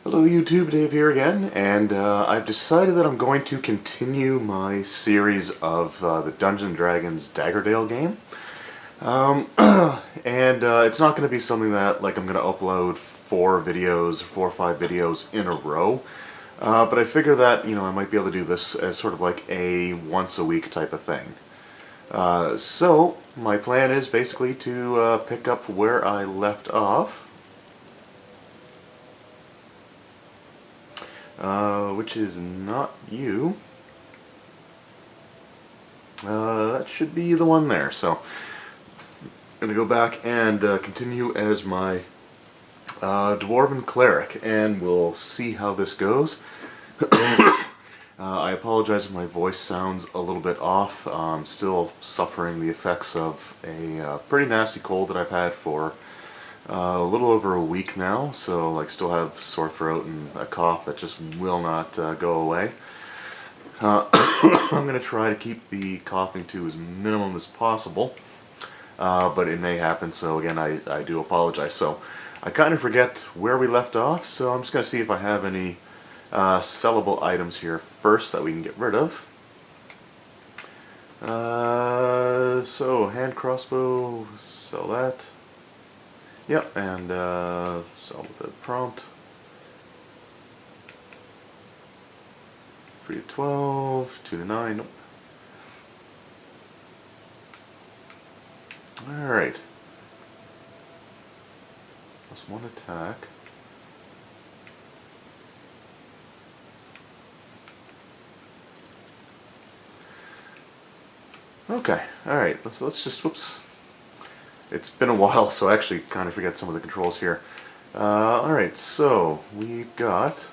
Hello YouTube, Dave here again, and I've decided that I'm going to continue my series of the Dungeons & Dragons Daggerdale game. It's not going to be something that I'm going to upload 4 or 5 videos in a row, but I figure that, I might be able to do this as sort of like a once-a-week type of thing. So, my plan is basically to pick up where I left off. Which is not you. That should be the one there. So, I'm going to go back and continue as my Dwarven Cleric, and we'll see how this goes. I apologize if my voice sounds a little bit off. I'm still suffering the effects of a pretty nasty cold that I've had for a little over a week now, so still have sore throat and a cough that just will not go away. I'm going to try to keep the coughing to as minimum as possible, but it may happen, so again I do apologize. So I kind of forget where we left off, so I'm just going to see if I have any sellable items here first that we can get rid of. So hand crossbow, sell that. Yep, and sell the prompt. 3 to 12, 2 to 9. Nope. Alright. +1 attack. Okay, alright, let's just, whoops. It's been a while, so I actually kind of forget some of the controls here. Alright, so we've got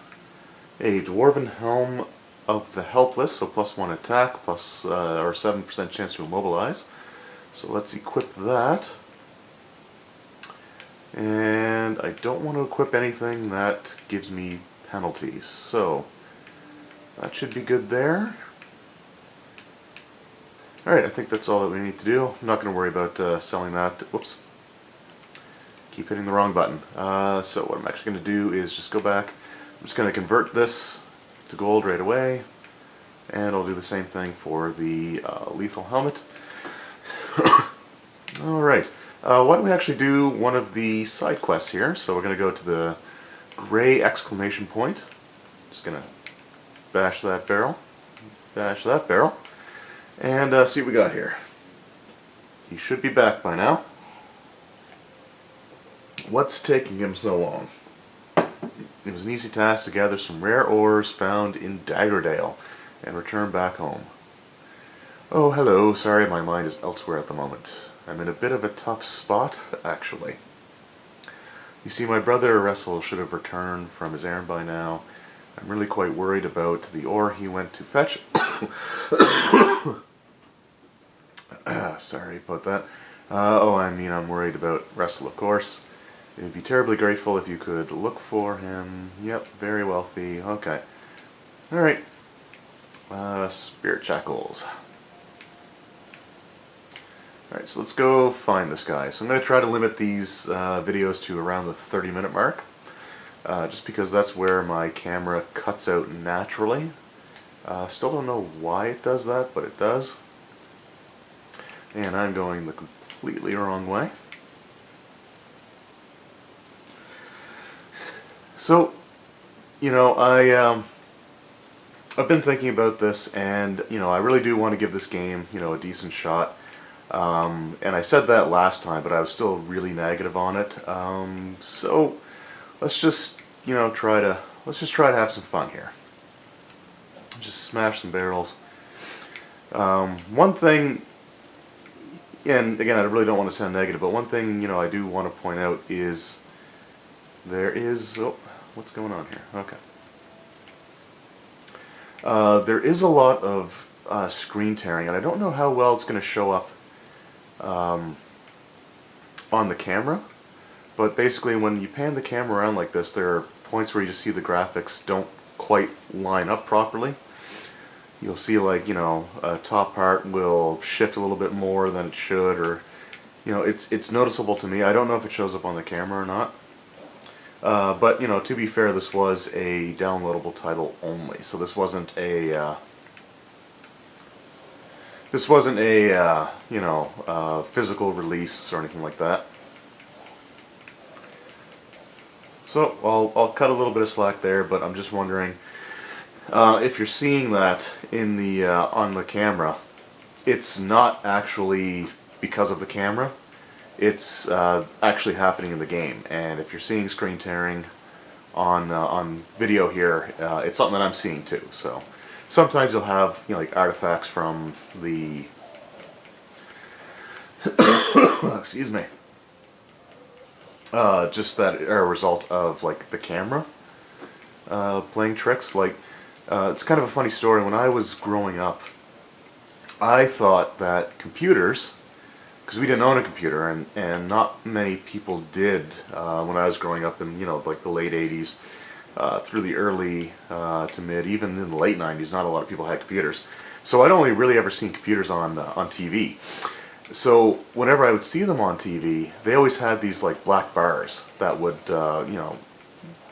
a Dwarven Helm of the Helpless, so +1 attack, or 7% chance to immobilize. So let's equip that. And I don't want to equip anything that gives me penalties, so that should be good there. Alright, I think that's all that we need to do. I'm not going to worry about selling that. Whoops. Keep hitting the wrong button. So what I'm actually going to do is just go back. I'm just going to convert this to gold right away. And I'll do the same thing for the lethal helmet. Alright. Why don't we actually do one of the side quests here. So we're going to go to the gray exclamation point. Just going to bash that barrel. Bash that barrel. And see what we got here. He should be back by now. What's taking him so long? It was an easy task to gather some rare ores found in Daggerdale and return back home. Oh, hello. Sorry, my mind is elsewhere at the moment. I'm in a bit of a tough spot, actually. You see, my brother Russell should have returned from his errand by now. I'm really quite worried about the ore he went to fetch. Sorry about that. I'm worried about Russell, of course. It would be terribly grateful if you could look for him. Yep, very wealthy. Okay. Alright. Spirit shackles. Alright, so let's go find this guy. So I'm going to try to limit these videos to around the 30-minute mark. Just because that's where my camera cuts out naturally. Still don't know why it does that, but it does. And I'm going the completely wrong way. So, I've been thinking about this, and I really do want to give this game, a decent shot. And I said that last time, but I was still really negative on it. So let's just, try to have some fun here. Just smash some barrels. One thing. And again, I really don't want to sound negative, but one thing, I do want to point out is there is... Oh, what's going on here? Okay. There is a lot of screen tearing, and I don't know how well it's going to show up on the camera. But basically, when you pan the camera around like this, there are points where you just see the graphics don't quite line up properly. You'll see a top part will shift a little bit more than it should, or it's noticeable to me. I don't know if it shows up on the camera or not. But you know, to be fair, this was a downloadable title only, so this wasn't a you know, physical release or anything like that. So I'll cut a little bit of slack there, but I'm just wondering if you're seeing that in the on the camera, it's not actually because of the camera. It's actually happening in the game, and if you're seeing screen tearing on video here, it's something that I'm seeing too. So sometimes you'll have, you know, like artifacts from the excuse me, just that are a result of like the camera playing tricks. Like it's kind of a funny story. When I was growing up, I thought that computers, because we didn't own a computer, and not many people did when I was growing up in, you know, like the late 80s through the early to mid, even in the late 90s, not a lot of people had computers. So I'd only really ever seen computers on TV. So whenever I would see them on TV, they always had these like black bars that would, you know,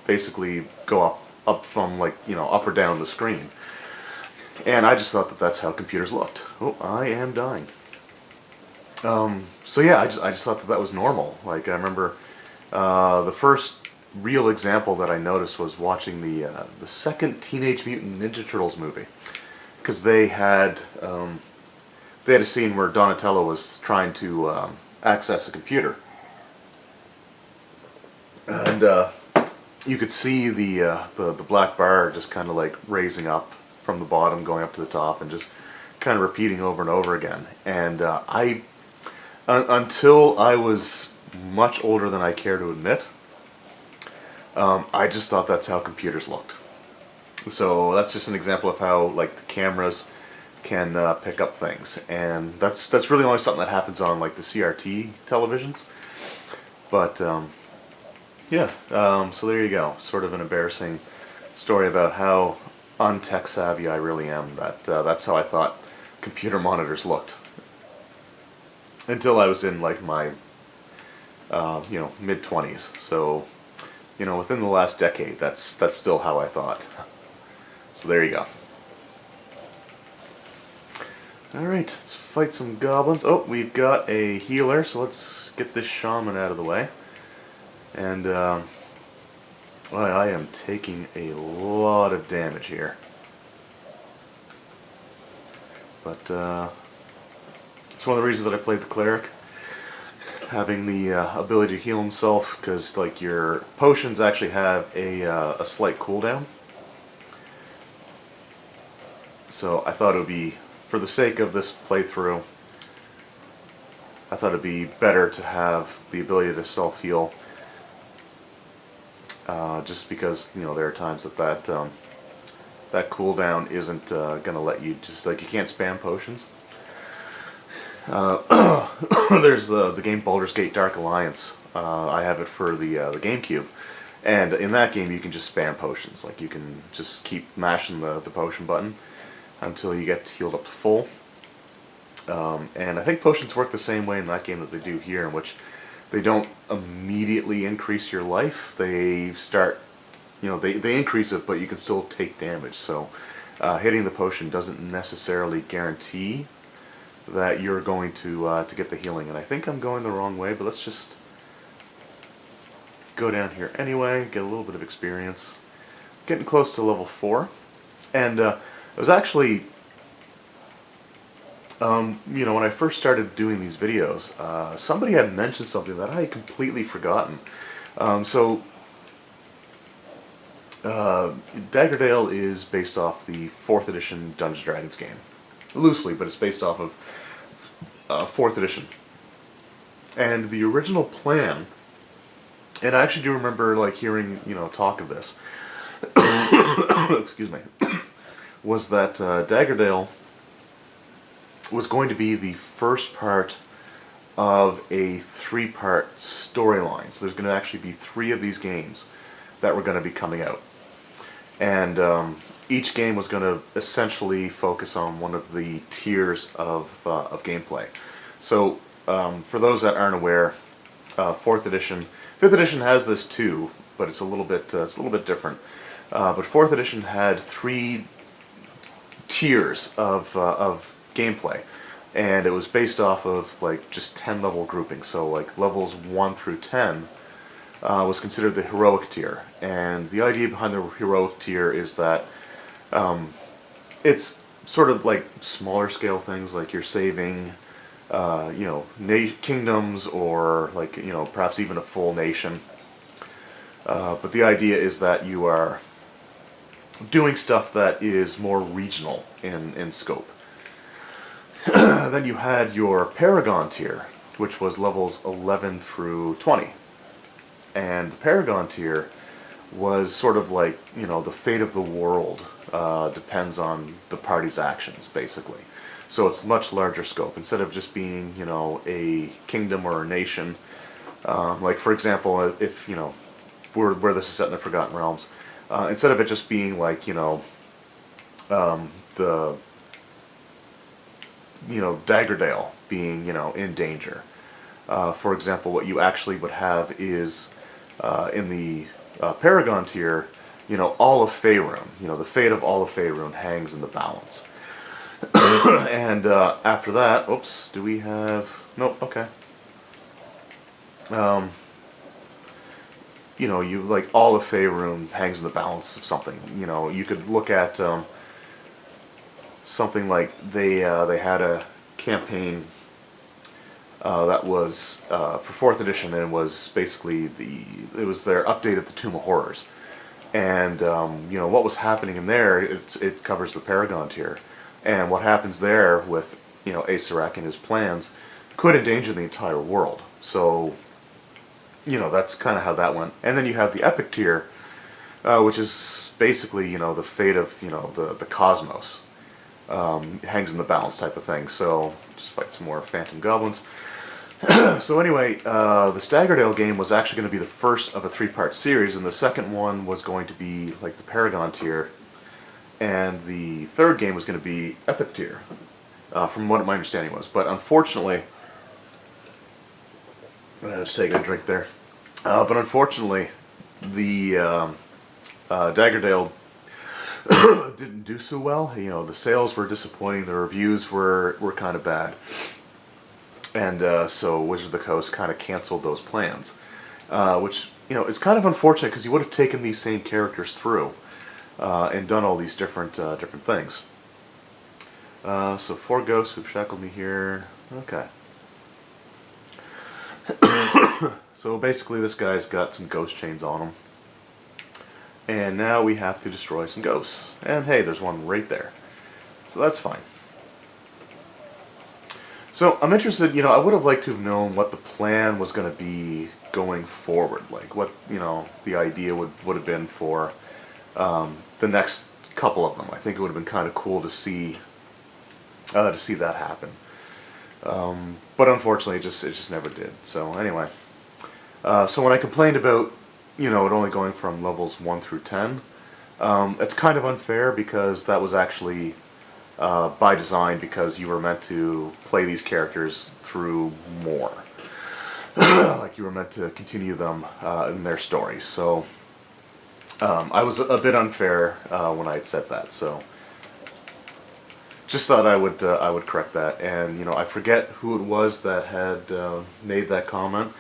basically go up from, like, you know, up or down the screen. And I just thought that that's how computers looked. Oh, I am dying. So yeah, I just thought that that was normal. Like I remember the first real example that I noticed was watching the second Teenage Mutant Ninja Turtles movie, because they had a scene where Donatello was trying to access a computer, and you could see the black bar just kind of like raising up from the bottom, going up to the top, and just kind of repeating over and over again. And until I was much older than I care to admit, I just thought that's how computers looked. So that's just an example of how like the cameras can pick up things, and that's really only something that happens on like the CRT televisions. But yeah, so there you go. Sort of an embarrassing story about how untech savvy I really am. That's how I thought computer monitors looked until I was in like my you know, mid-20s. So you know, within the last decade, that's still how I thought. So there you go. Alright, let's fight some goblins. Oh, we've got a healer, so let's get this shaman out of the way. And I am taking a lot of damage here. But it's one of the reasons that I played the cleric. Having the ability to heal himself, because like your potions actually have a slight cooldown. So I thought it would be, for the sake of this playthrough, I thought it'd be better to have the ability to self-heal, just because, you know, there are times that cooldown isn't gonna let you, just like, you can't spam potions. There's the game Baldur's Gate Dark Alliance. I have it for the GameCube, and in that game you can just spam potions. Like you can just keep mashing the potion button until you get healed up to full. And I think potions work the same way in that game that they do here, in which they don't immediately increase your life. They start, you know, they increase it, but you can still take damage. So hitting the potion doesn't necessarily guarantee that you're going to get the healing. And I think I'm going the wrong way, but let's just go down here anyway, get a little bit of experience. Getting close to level 4. And it was actually, you know, when I first started doing these videos, somebody had mentioned something that I had completely forgotten. Daggerdale is based off the 4th edition Dungeons & Dragons game. Loosely, but it's based off of 4th edition. And the original plan, and I actually do remember like hearing, you know, talk of this, excuse me, was that Daggerdale was going to be the first part of a 3-part storyline. So there's going to actually be 3 of these games that were going to be coming out. And each game was going to essentially focus on one of the tiers of gameplay. So for those that aren't aware, 4th edition, 5th edition has this too, but it's a little bit different. But 4th edition had 3 tiers of gameplay, and it was based off of like just 10 level groupings. So like levels 1 through 10 was considered the heroic tier, and the idea behind the heroic tier is that it's sort of like smaller scale things, like you're saving kingdoms, or like perhaps even a full nation. But the idea is that you are doing stuff that is more regional in scope. Then you had your Paragon tier, which was levels 11 through 20. And the Paragon tier was sort of like, the fate of the world depends on the party's actions, basically. So it's much larger scope. Instead of just being, a kingdom or a nation, like for example, if, where this is set in the Forgotten Realms, instead of it just being like, the Daggerdale being in danger. For example, what you actually would have is in the Paragon tier, all of Faerun, the fate of all of Faerun hangs in the balance. And after that, oops, do we have? Nope. Okay. You like all of Faerun hangs in the balance of something. You could look at something like they had a campaign that was for 4th edition, and was basically it was their update of the Tomb of Horrors, and what was happening in there. It covers the Paragon tier, and what happens there with Asarak and his plans could endanger the entire world. So that's kind of how that went. And then you have the Epic tier, which is basically the fate of the cosmos. Hangs in the balance type of thing. So just fight some more phantom goblins. So anyway, the Daggerdale game was actually going to be the first of a 3-part series, and the second one was going to be like the Paragon tier, and the third game was going to be Epic tier, from what my understanding was. But unfortunately, just taking a drink there. But unfortunately, the Daggerdale didn't do so well. The sales were disappointing. The reviews were kind of bad. And so Wizards of the Coast kind of canceled those plans, which is kind of unfortunate, because you would have taken these same characters through and done all these different things. So 4 ghosts who've shackled me here. Okay. So basically, this guy's got some ghost chains on him, and now we have to destroy some ghosts. And hey, there's one right there, so that's fine. So I'm interested, I would have liked to have known what the plan was going to be going forward, like what, the idea would have been for the next couple of them. I think it would have been kind of cool to see that happen. But unfortunately, it just never did. So anyway, so when I complained about, it only going from levels 1 through 10, it's kind of unfair, because that was actually by design, because you were meant to play these characters through more. Like you were meant to continue them in their stories. So I was a bit unfair when I had said that. So just thought I would correct that. And I forget who it was that had made that comment.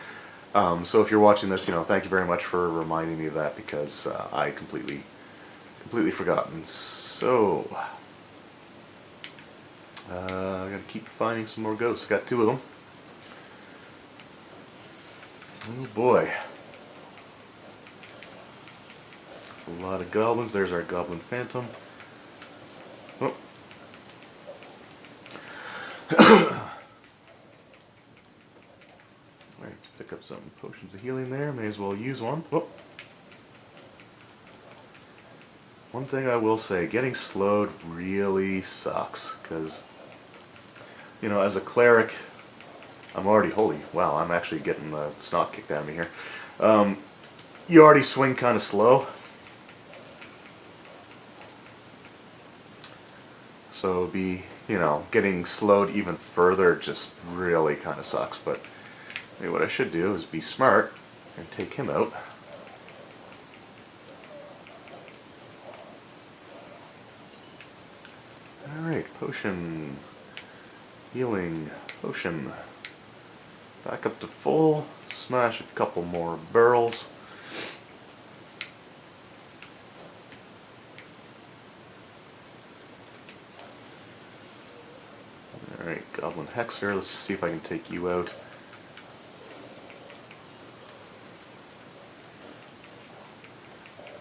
So if you're watching this, thank you very much for reminding me of that, because I completely forgotten. So I gotta keep finding some more ghosts. Got 2 of them. Oh boy. That's a lot of goblins. There's our goblin phantom. Oh. Alright, pick up some potions of healing there. May as well use one. Oh. One thing I will say, getting slowed really sucks, because as a cleric, I'm already holy. Wow, I'm actually getting the snot kicked out of me here. You already swing kind of slow, so be getting slowed even further just really kind of sucks. But maybe what I should do is be smart and take him out. potion. Healing potion. Back up to full. Smash a couple more barrels. Alright, Goblin Hexer. Let's see if I can take you out.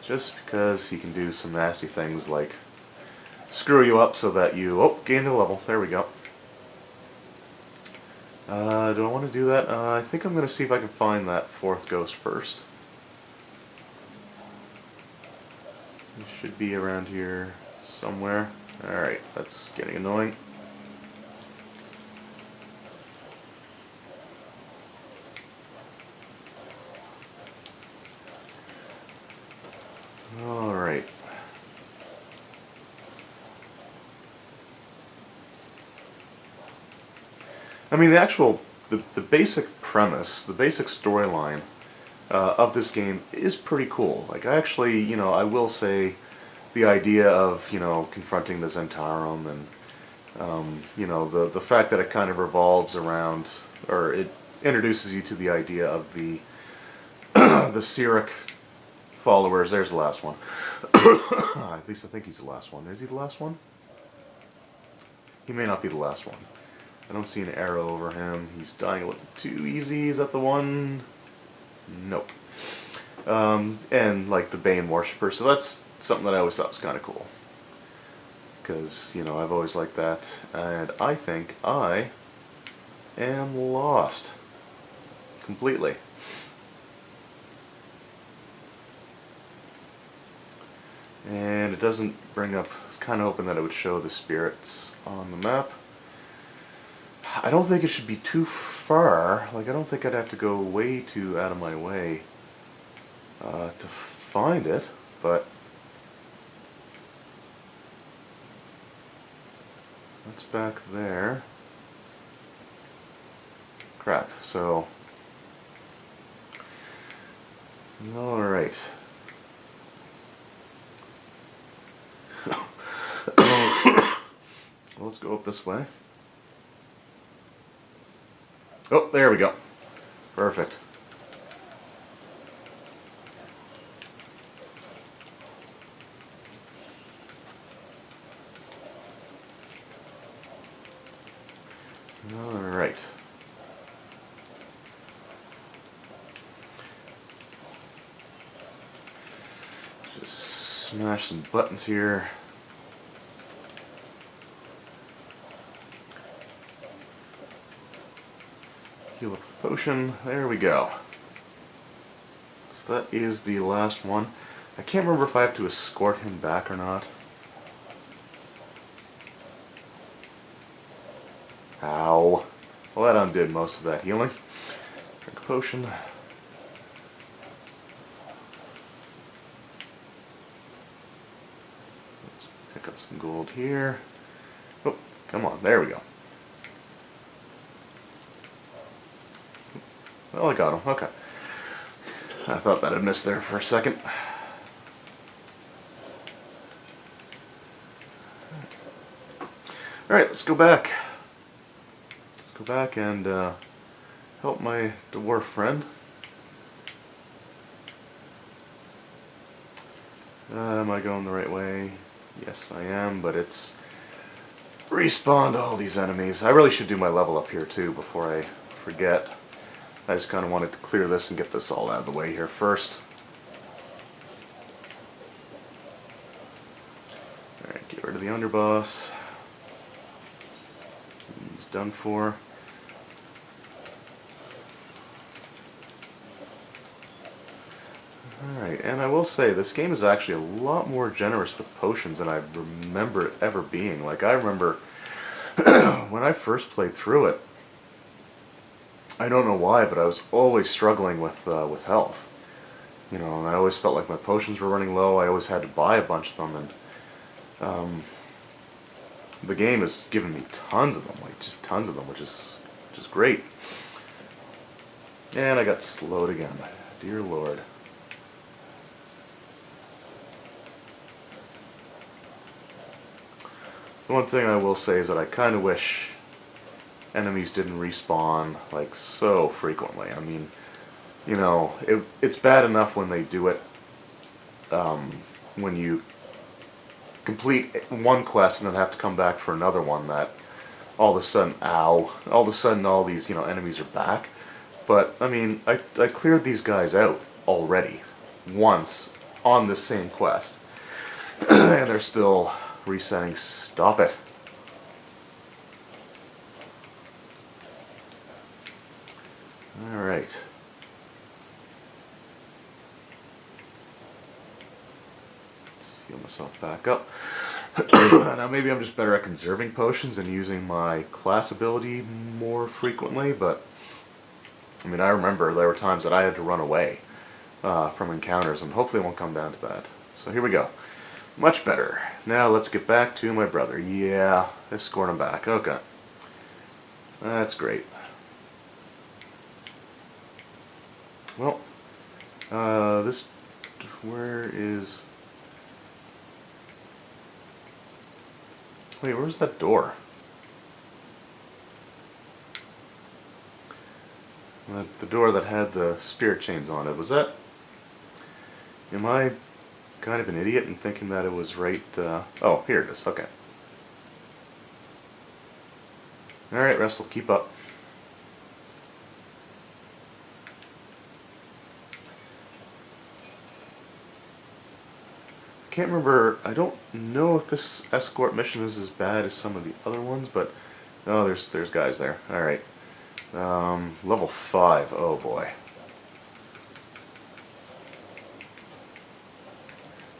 Just because he can do some nasty things like screw you up so that you... Oh, gained a level. There we go. Do I want to do that? I think I'm going to see if I can find that fourth ghost first. It should be around here somewhere. Alright, that's getting annoying. Alright. I mean, the basic premise, the basic storyline of this game is pretty cool. Like, I actually, you know, I will say the idea of, you know, confronting the Zentarum and, you know, the fact that it kind of revolves around, or it introduces you to the idea of the the Cyric followers. There's the last one. At least I think he's the last one. Is he the last one? He may not be the last one. I don't see an arrow over him. He's dying a little too easy. Is that the one? Nope. And like the Bane Worshipper. So that's something that I always thought was kind of cool. Because, you know, I've always liked that. And I think I am lost. Completely. And it doesn't bring up... I was kind of hoping that it would show the spirits on the map. I don't think it should be too far. Like, I don't think I'd have to go way too out of my way to find it, but that's back there. Crap, so... Alright. Let's go up this way. Oh, there we go. Perfect. Alright. Just smash some buttons here. Heal up the potion. There we go. So that is the last one. I can't remember if I have to escort him back or not. Ow. Well, that undid most of that healing. Drink a potion. Let's pick up some gold here. Oh, come on. There we go. Well, I got him. Okay. I thought that I'd missed there for a second. Alright, let's go back. Let's go back and help my dwarf friend. Am I going the right way? Yes, I am, but it's respawned all these enemies. I really should do my level up here too before I forget. I just kind of wanted to clear this and get this all out of the way here first. Alright, get rid of the underboss. He's done for. Alright, and I will say, this game is actually a lot more generous with potions than I remember it ever being. Like, I remember when I first played through it, I don't know why, but I was always struggling with health. You know, and I always felt like my potions were running low. I always had to buy a bunch of them, and the game has given me tons of them, like just tons of them, which is great. And I got slowed again. Dear Lord. The one thing I will say is that I kind of wish enemies didn't respawn like so frequently. I mean, you know, it's bad enough when they do it um, when you complete one quest and then have to come back for another one that all of a sudden, ow, all of a sudden all these, enemies are back. But, I mean, I cleared these guys out already, once, on this same quest. And they're still resetting. Stop it. Alright. Heal myself back up. Now maybe I'm just better at conserving potions and using my class ability more frequently, but I mean, I remember there were times that I had to run away from encounters, and hopefully it won't come down to that. So here we go. Much better. Now let's get back to my brother. Yeah, I scored him back. Okay. That's great. Well, where is... Wait, where's that door? The door that had the spirit chains on it. Was that... Am I kind of an idiot in thinking that it was right... Oh, here it is. Okay. Alright, Wrestle, keep up. Can't remember, I don't know if this escort mission is as bad as some of the other ones, but oh, there's guys there. All right, level 5. Oh boy.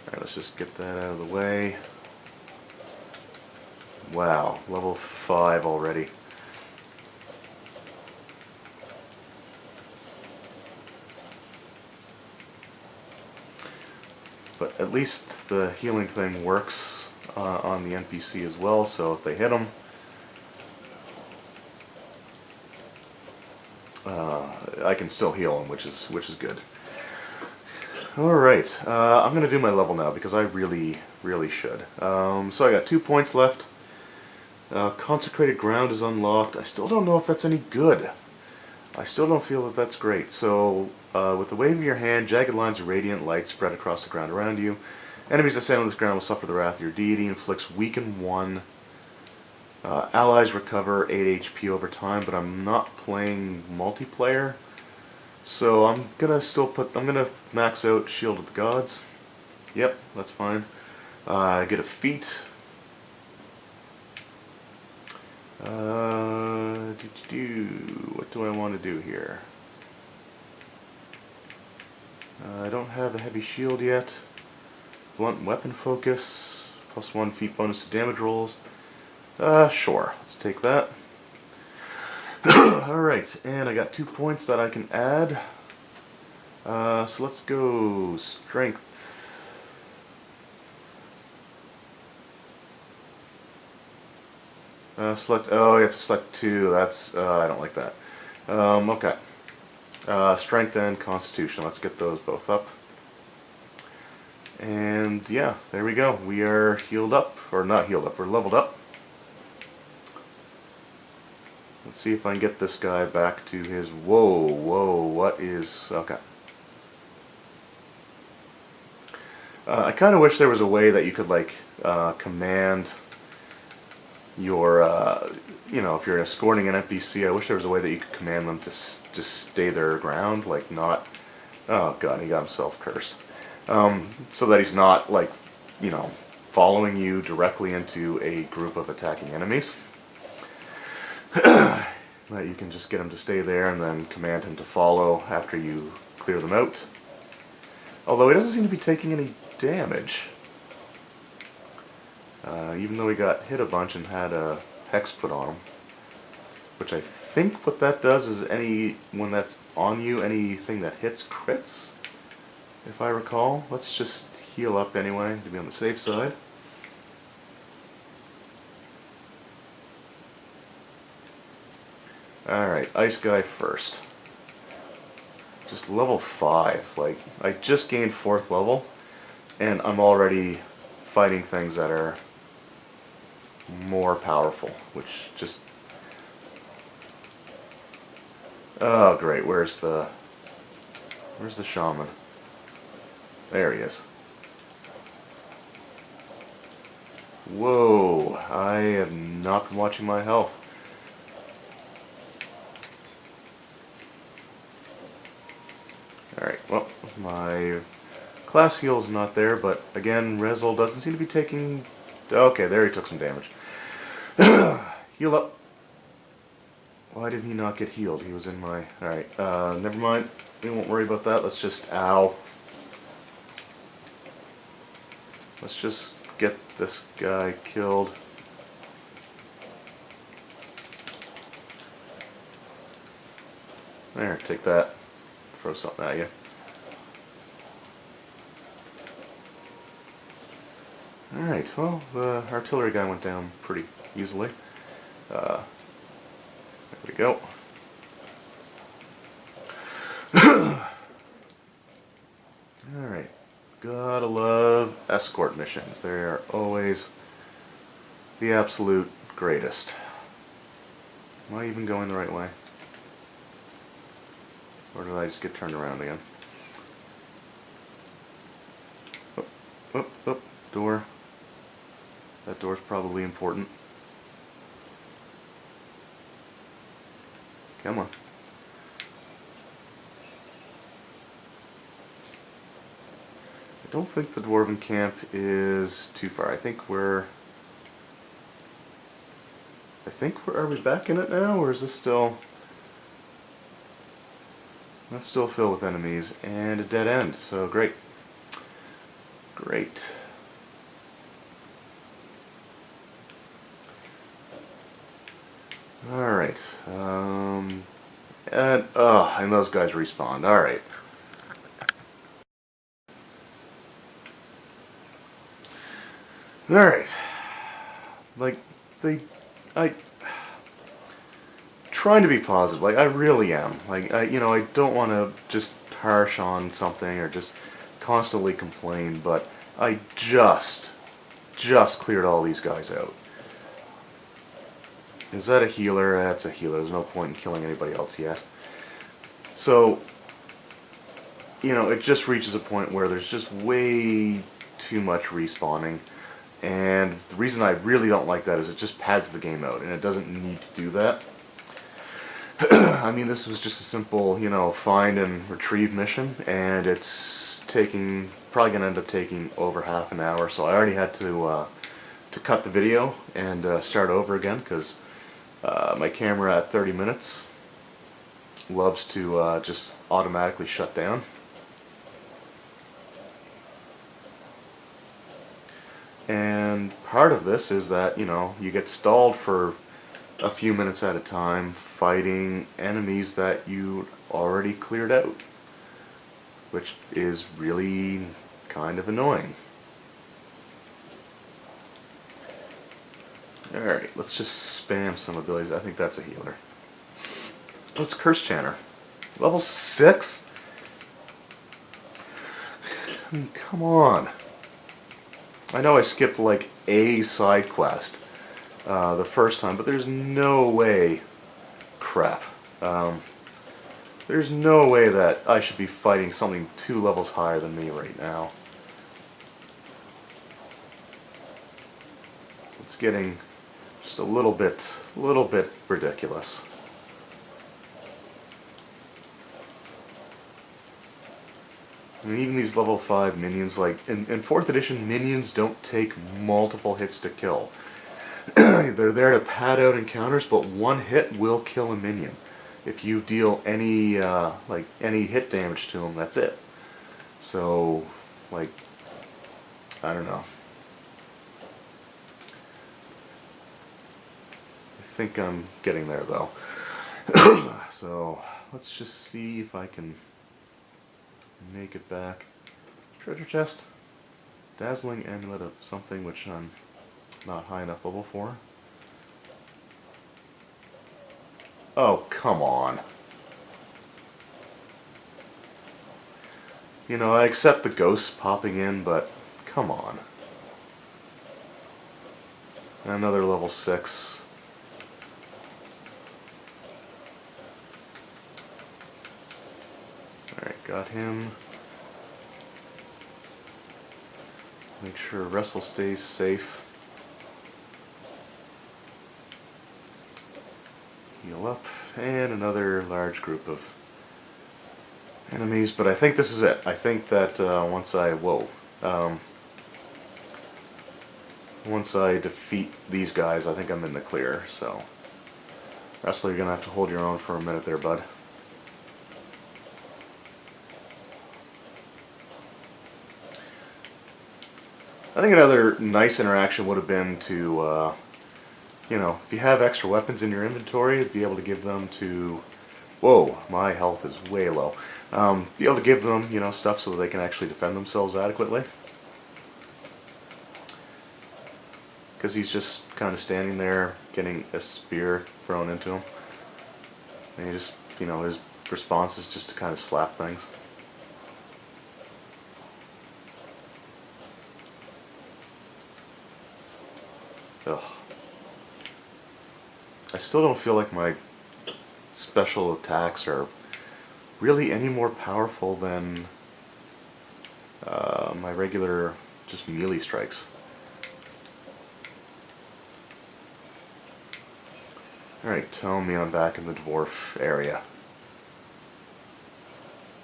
All right, let's just get that out of the way. Wow, level 5 already. But at least the healing thing works on the NPC as well, so if they hit them, I can still heal them, which is good. Alright, I'm going to do my level now because I really should. So I got 2 points left. Consecrated Ground is unlocked. I still don't know if that's any good. I still don't feel that that's great. So, with the wave of your hand, jagged lines of radiant light spread across the ground around you. Enemies that stand on this ground will suffer the wrath of your deity. Inflicts weaken 1. Allies recover 8 HP over time, but I'm not playing multiplayer. So I'm gonna max out Shield of the Gods. Yep, that's fine. I get a feat. What do I want to do here? I don't have a heavy shield yet. Blunt weapon focus. +1 feat bonus to damage rolls. Sure. Let's take that. Alright, and I got 2 points that I can add. So let's go strength. Oh, you have to select 2. That's, I don't like that. Okay. Strength and Constitution. Let's get those both up. And yeah, there we go. We are healed up, or not healed up, we're leveled up. Let's see if I can get this guy back to his... Whoa, what is... Okay. I kind of wish there was a way that you could, like, command your, if you're escorting an NPC, I wish there was a way that you could command them to just stay their ground, like not... Oh god, he got himself cursed. So that he's not, like, following you directly into a group of attacking enemies. That you can just get him to stay there and then command him to follow after you clear them out. Although he doesn't seem to be taking any damage. Even though he got hit a bunch and had a hex put on him. Which I think what that does is when that's on you, anything that hits crits, if I recall. Let's just heal up anyway to be on the safe side. Alright, Ice Guy first. Just level 5. Like, I just gained 4th level, and I'm already fighting things that are more powerful, which just... Oh, great. Where's the shaman? There he is. Whoa, I have not been watching my health. Alright, well, my class heal is not there, but again, Rezel doesn't seem to be taking... Okay, there he took some damage. Heal up. Why did he not get healed? He was in my... Alright, never mind. We won't worry about that. Let's just... Ow. Let's just get this guy killed. There, take that. Throw something at you. Alright, well, the artillery guy went down pretty easily. There we go. Alright, gotta love escort missions. They are always the absolute greatest. Am I even going the right way? Or did I just get turned around again? Oh, door. That door's probably important. Come on. I don't think the dwarven camp is too far. I think we're... Are we back in it now, or is this still... That's still filled with enemies, and a dead end, so great. Great. Alright, and those guys respawned, alright. Alright. Like, trying to be positive, like, I really am. Like, I don't want to just harsh on something or just constantly complain, but I just cleared all these guys out. Is that a healer? That's a healer. There's no point in killing anybody else yet. So, it just reaches a point where there's just way too much respawning. And the reason I really don't like that is it just pads the game out, and it doesn't need to do that. I mean, this was just a simple, find and retrieve mission, and it's probably going to end up taking over half an hour, so I already had to cut the video and start over again, because my camera at 30 minutes loves to just automatically shut down. And part of this is that, you get stalled for a few minutes at a time fighting enemies that you already cleared out, which is really kind of annoying. Alright, let's just spam some abilities. I think that's a healer. Let's Curse Chanter. Level 6? I mean, come on. I know I skipped like a side quest the first time, but there's no way... Crap. There's no way that I should be fighting something 2 levels higher than me right now. It's getting just a little bit ridiculous. I mean, even these level 5 minions, like, in 4th edition, minions don't take multiple hits to kill. They're there to pad out encounters, but one hit will kill a minion. If you deal any hit damage to them, that's it. So, like, I don't know. I think I'm getting there, though. So, let's just see if I can make it back. Treasure chest. Dazzling amulet of something which I'm not high enough level for. Oh, come on. I accept the ghosts popping in, but come on. Another level 6. Alright, got him. Make sure Wrestle stays safe. Heal up. And another large group of enemies, but I think this is it. I think that once I defeat these guys, I think I'm in the clear. So, Wrestler, you're gonna have to hold your own for a minute there, bud. I think another nice interaction would have been to, if you have extra weapons in your inventory, be able to give them to. Whoa, my health is way low. Be able to give them, stuff so that they can actually defend themselves adequately. Because he's just kind of standing there getting a spear thrown into him. And he just, his response is just to kind of slap things. Ugh. I still don't feel like my special attacks are really any more powerful than my regular just melee strikes. Alright, tell me I'm back in the dwarf area.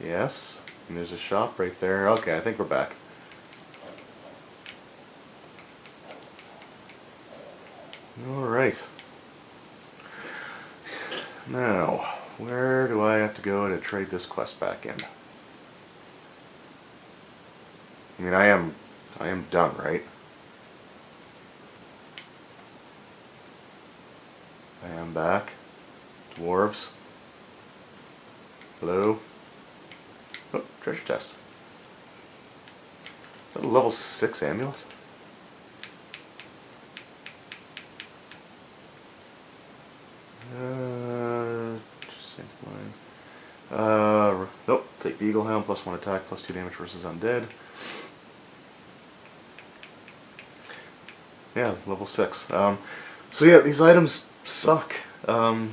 Yes, and there's a shop right there. Okay, I think we're back. Alright. Now, where do I have to go to trade this quest back in? I mean, I am done, right? I am back. Dwarves. Hello? Oh, treasure chest. Is that a level 6 amulet? Nope. Take the Eagle Helm, +1 attack, +2 damage versus undead. Yeah, level 6. So yeah, these items suck. I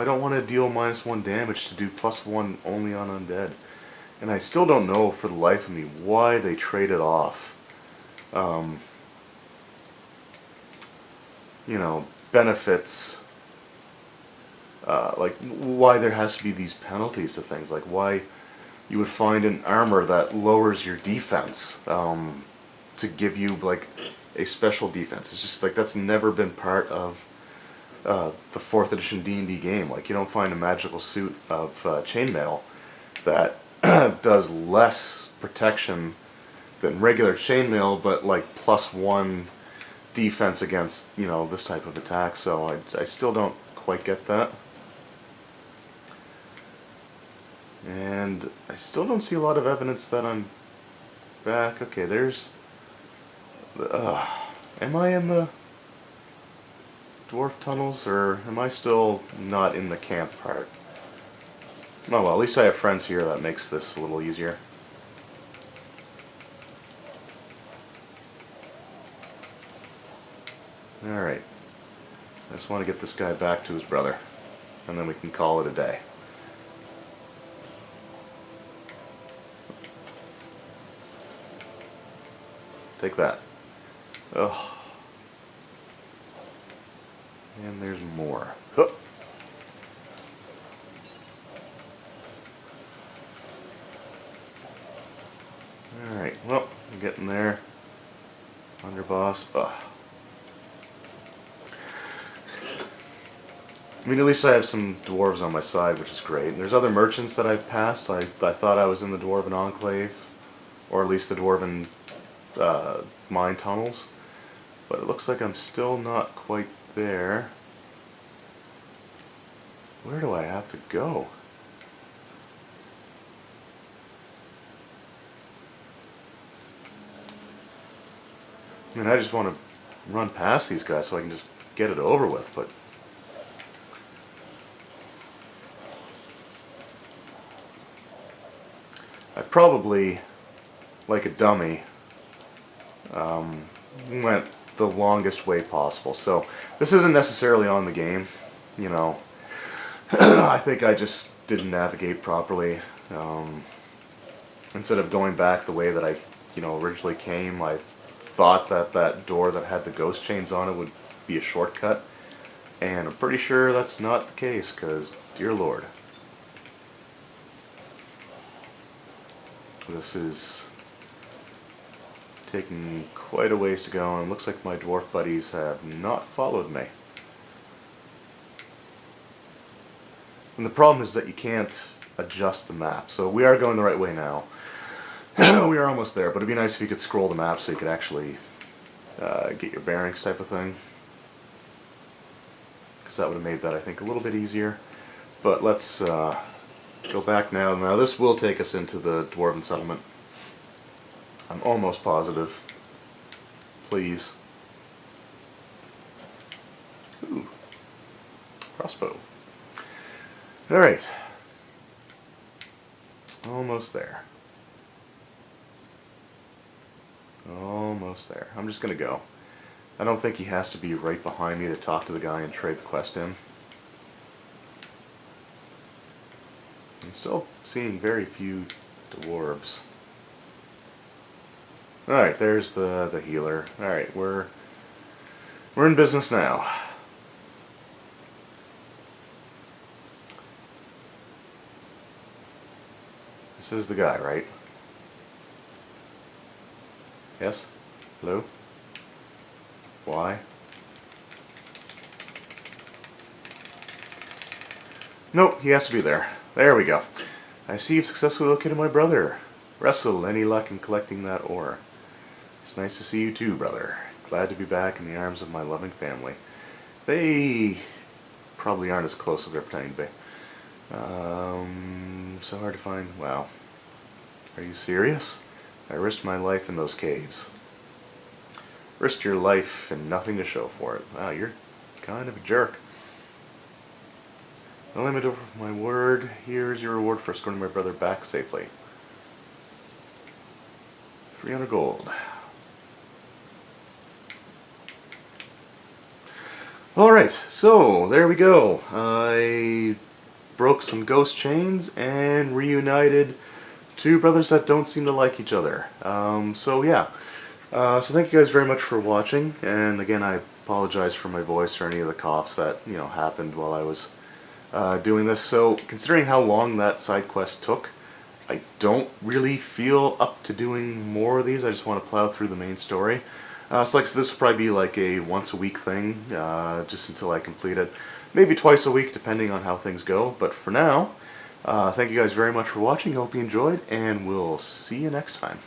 don't want to deal -1 damage to do +1 only on undead. And I still don't know for the life of me why they traded off, benefits. Like why there has to be these penalties to things, like why you would find an armor that lowers your defense to give you like a special defense. It's just like that's never been part of the 4th edition D&D game. Like you don't find a magical suit of chainmail that does less protection than regular chainmail, but like +1 defense against this type of attack. So I still don't quite get that. And I still don't see a lot of evidence that I'm back. Okay, there's... am I in the dwarf tunnels, or am I still not in the camp part? Oh well, at least I have friends here. That makes this a little easier. Alright. I just want to get this guy back to his brother, and then we can call it a day. Take that. Ugh. And there's more. Huh. Alright, well, I'm getting there. Underboss. Ugh. I mean, at least I have some dwarves on my side, which is great. And there's other merchants that I've passed. I thought I was in the Dwarven Enclave, or at least the Dwarven mine tunnels, but it looks like I'm still not quite there. Where do I have to go? I mean, I just want to run past these guys so I can just get it over with, but I probably, like a dummy, went the longest way possible. So this isn't necessarily on the game, you know. I think I just didn't navigate properly. Um, Instead of going back the way that I, originally came, I thought that that door that had the ghost chains on it would be a shortcut, and I'm pretty sure that's not the case, because, dear Lord, this is taking quite a ways to go, and looks like my dwarf buddies have not followed me. And the problem is that you can't adjust the map, so we are going the right way now. We are almost there, but it'd be nice if you could scroll the map so you could actually get your bearings type of thing. Because that would have made that, I think, a little bit easier. But let's go back now. Now this will take us into the Dwarven settlement. I'm almost positive. Please. Ooh. Crossbow. Alright. Almost there. Almost there. I'm just going to go. I don't think he has to be right behind me to talk to the guy and trade the quest in. I'm still seeing very few dwarves. Alright, there's the healer. Alright, we're in business now. This is the guy, right? Yes? Hello? Why? Nope, he has to be there. There we go. I see you've successfully located my brother. Russell, any luck in collecting that ore? It's nice to see you too, brother. Glad to be back in the arms of my loving family. They probably aren't as close as they're pretending to be. So hard to find. Wow. Are you serious? I risked my life in those caves. Risked your life and nothing to show for it. Wow, you're kind of a jerk. No limit over my word. Here's your reward for escorting my brother back safely. 300 gold. Alright, so there we go. I broke some ghost chains and reunited two brothers that don't seem to like each other. So yeah. So thank you guys very much for watching, and again I apologize for my voice or any of the coughs that happened while I was doing this. So considering how long that side quest took, I don't really feel up to doing more of these. I just want to plow through the main story. So this will probably be like a once a week thing, just until I complete it. Maybe twice a week depending on how things go, but for now, thank you guys very much for watching. Hope you enjoyed, and we'll see you next time.